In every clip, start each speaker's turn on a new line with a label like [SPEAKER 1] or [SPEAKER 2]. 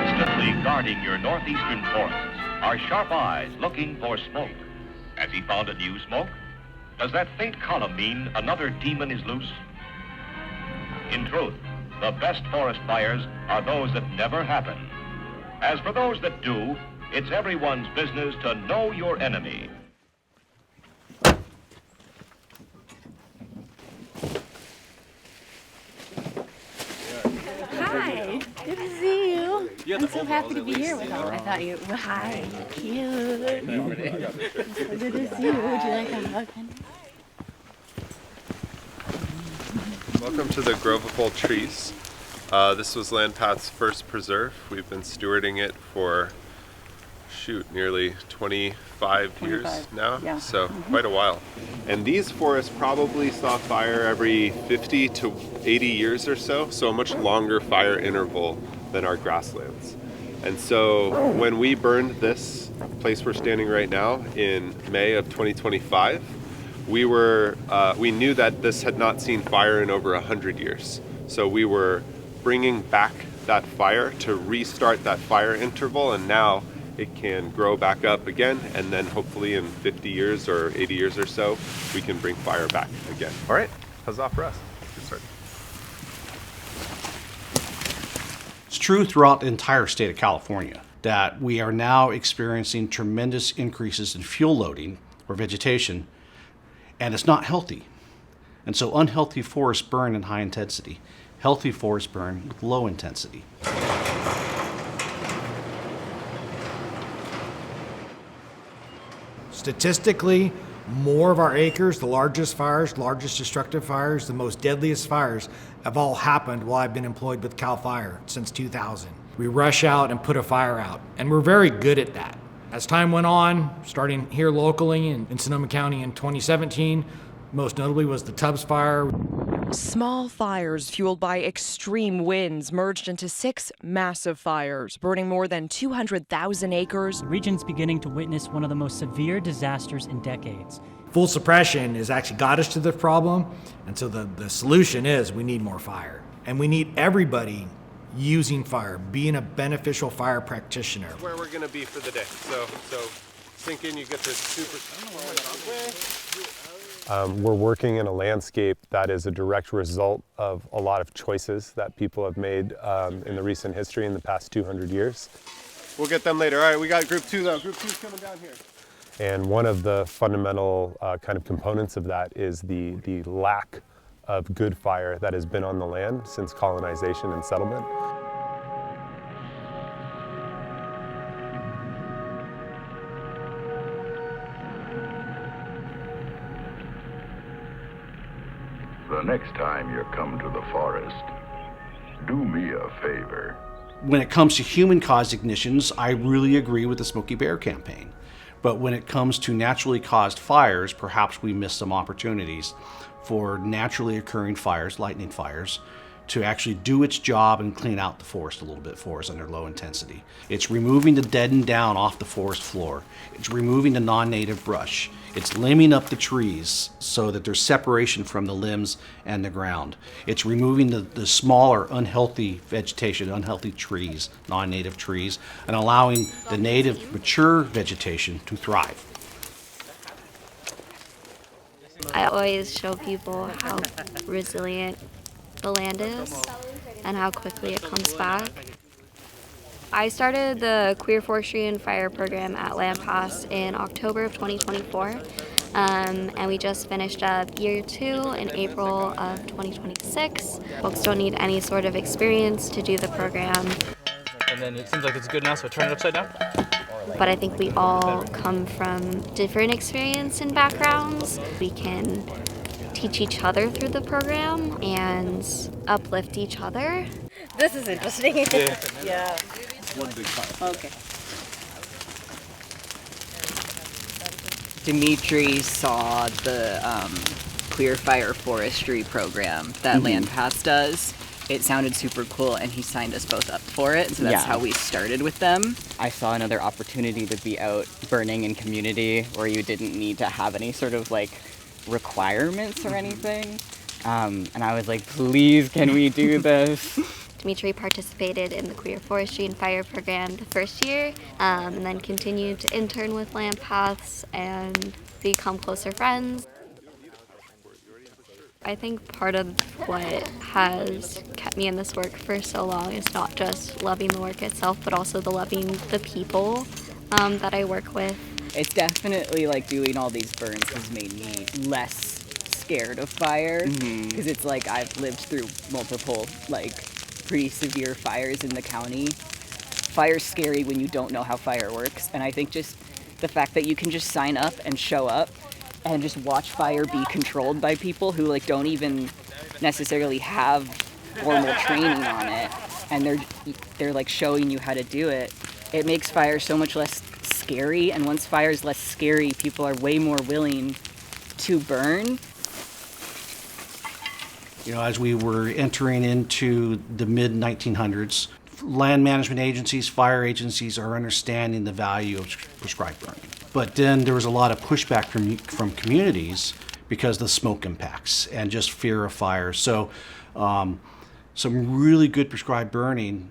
[SPEAKER 1] Constantly guarding your northeastern forests are sharp eyes looking for smoke. Has he found a new smoke? Does that faint column mean another demon is loose? In truth, the best forest fires are those that never happen. As for those that do, it's everyone's business to know your enemy.
[SPEAKER 2] Hi, good to see you. I'm so happy to be here with you. I thought you, hi, cute. So good to see you. Would you like a hug?
[SPEAKER 3] Welcome to the Grove of Old Trees. This was Landpath's first preserve. We've been stewarding it for, nearly 25 years now,
[SPEAKER 2] yeah.
[SPEAKER 3] So quite a while. And these forests probably saw fire every 50 to 80 years or so a much longer fire interval than our grasslands. And so when we burned this place we're standing right now in May of 2025, we knew that this had not seen fire in over 100 years. So we were bringing back that fire to restart that fire interval, and now it can grow back up again, and then hopefully in 50 years or 80 years or so, we can bring fire back again. All right, huzzah for us. Good start.
[SPEAKER 4] It's true throughout the entire state of California that we are now experiencing tremendous increases in fuel loading or vegetation, and it's not healthy. And so unhealthy forests burn in high intensity. Healthy forests burn with low intensity.
[SPEAKER 5] Statistically, more of our acres, the largest fires, largest destructive fires, the most deadliest fires have all happened while I've been employed with CAL FIRE since 2000. We rush out and put a fire out, and we're very good at that. As time went on, starting here locally in Sonoma County in 2017, most notably was the Tubbs Fire.
[SPEAKER 6] Small fires fueled by extreme winds merged into 6 massive fires, burning more than 200,000 acres.
[SPEAKER 7] The region's beginning to witness one of the most severe disasters in decades.
[SPEAKER 5] Full suppression has actually got us to this problem, and so the solution is we need more fire. And we need everybody using fire, being a beneficial fire practitioner.
[SPEAKER 3] That's where we're gonna be for the day. So sink in, you get this super... We're working in a landscape that is a direct result of a lot of choices that people have made in the recent history in the past 200 years. We'll get them later. All right, we got group 2 though. Group 2's coming down here. And one of the fundamental kind of components of that is the lack of good fire that has been on the land since colonization and settlement.
[SPEAKER 8] The next time you come to the forest, do me a favor.
[SPEAKER 4] When it comes to human-caused ignitions, I really agree with the Smokey Bear campaign. But when it comes to naturally caused fires, perhaps we miss some opportunities for naturally occurring fires, lightning fires, to actually do its job and clean out the forest a little bit for us under low intensity. It's removing the dead and down off the forest floor. It's removing the non-native brush. It's limbing up the trees so that there's separation from the limbs and the ground. It's removing the smaller, unhealthy vegetation, unhealthy trees, non-native trees, and allowing the native, mature vegetation to thrive.
[SPEAKER 9] I always show people how resilient the land is and how quickly it comes back. I started the Queer Forestry and Fire program at Landpath in October of 2024, and we just finished up year 2 in April of 2026. Folks don't need any sort of experience to do the program.
[SPEAKER 10] And then it seems like it's good now, so turn it upside down.
[SPEAKER 9] But I think we all come from different experience and backgrounds. We can teach each other through the program and uplift each other.
[SPEAKER 2] This is interesting.
[SPEAKER 10] Yeah.
[SPEAKER 2] Yeah.
[SPEAKER 4] One big fire.
[SPEAKER 2] Okay.
[SPEAKER 11] Dimitri saw the Clear Fire Forestry program that Landpath does. It sounded super cool, and he signed us both up for it, so that's how we started with them.
[SPEAKER 12] I saw another opportunity to be out burning in community where you didn't need to have any sort of like requirements or anything. And I was like, please, can we do this?
[SPEAKER 9] Dimitri participated in the Queer Forestry and Fire program the first year, and then continued to intern with Land Paths and become closer friends. I think part of what has kept me in this work for so long is not just loving the work itself, but also the loving the people that I work with.
[SPEAKER 12] It's definitely like doing all these burns has made me less scared of fire, because it's like I've lived through multiple like pretty severe fires in the county. Fire's scary when you don't know how fire works, and I think just the fact that you can just sign up and show up and just watch fire be controlled by people who like don't even necessarily have formal training on it, and they're like showing you how to do it. It makes fire so much less scary, and once fire is less scary, people are way more willing to burn.
[SPEAKER 4] You know, as we were entering into the mid-1900s, land management agencies, fire agencies are understanding the value of prescribed burning. But then there was a lot of pushback from communities because of the smoke impacts and just fear of fire. So some really good prescribed burning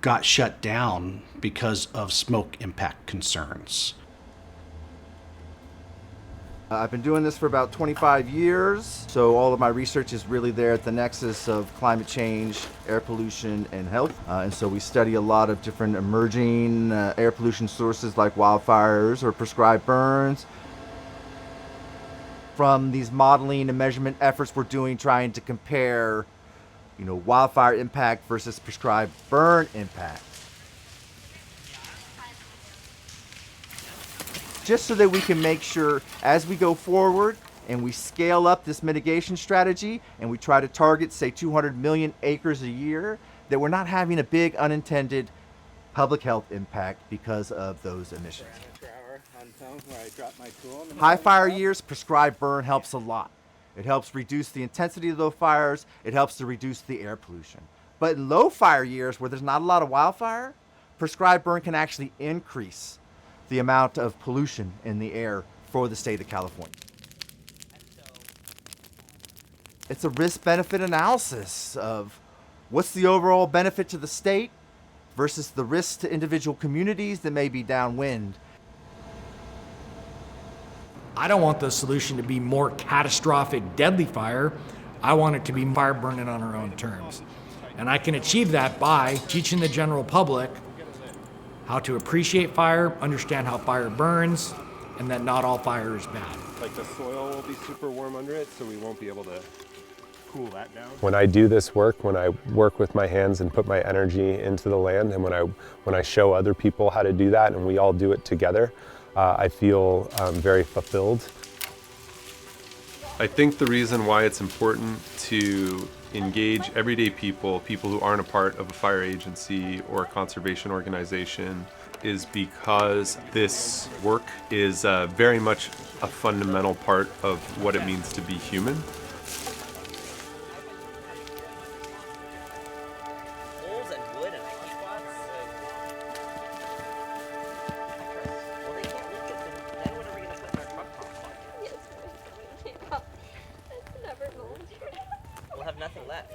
[SPEAKER 4] got shut down because of smoke impact concerns.
[SPEAKER 13] I've been doing this for about 25 years, so all of my research is really there at the nexus of climate change, air pollution, and health. And so we study a lot of different emerging air pollution sources like wildfires or prescribed burns. From these modeling and measurement efforts we're doing, trying to compare, wildfire impact versus prescribed burn impact. Just so that we can make sure as we go forward and we scale up this mitigation strategy and we try to target, say, 200 million acres a year, that we're not having a big unintended public health impact because of those emissions. High fire years, prescribed burn helps a lot. It helps reduce the intensity of those fires. It helps to reduce the air pollution. But in low fire years where there's not a lot of wildfire, prescribed burn can actually increase the amount of pollution in the air for the state of California. It's a risk-benefit analysis of what's the overall benefit to the state versus the risk to individual communities that may be downwind.
[SPEAKER 5] I don't want the solution to be more catastrophic, deadly fire. I want it to be fire burning on our own terms. And I can achieve that by teaching the general public how to appreciate fire, understand how fire burns, and that not all fire is bad.
[SPEAKER 3] Like the soil will be super warm under it, so we won't be able to cool that down.
[SPEAKER 14] When I do this work, when I work with my hands and put my energy into the land, and when I show other people how to do that and we all do it together, I feel very fulfilled.
[SPEAKER 3] I think the reason why it's important to engage everyday people who aren't a part of a fire agency or a conservation organization, is because this work is very much a fundamental part of what it means to be human.
[SPEAKER 12] We'll have nothing left.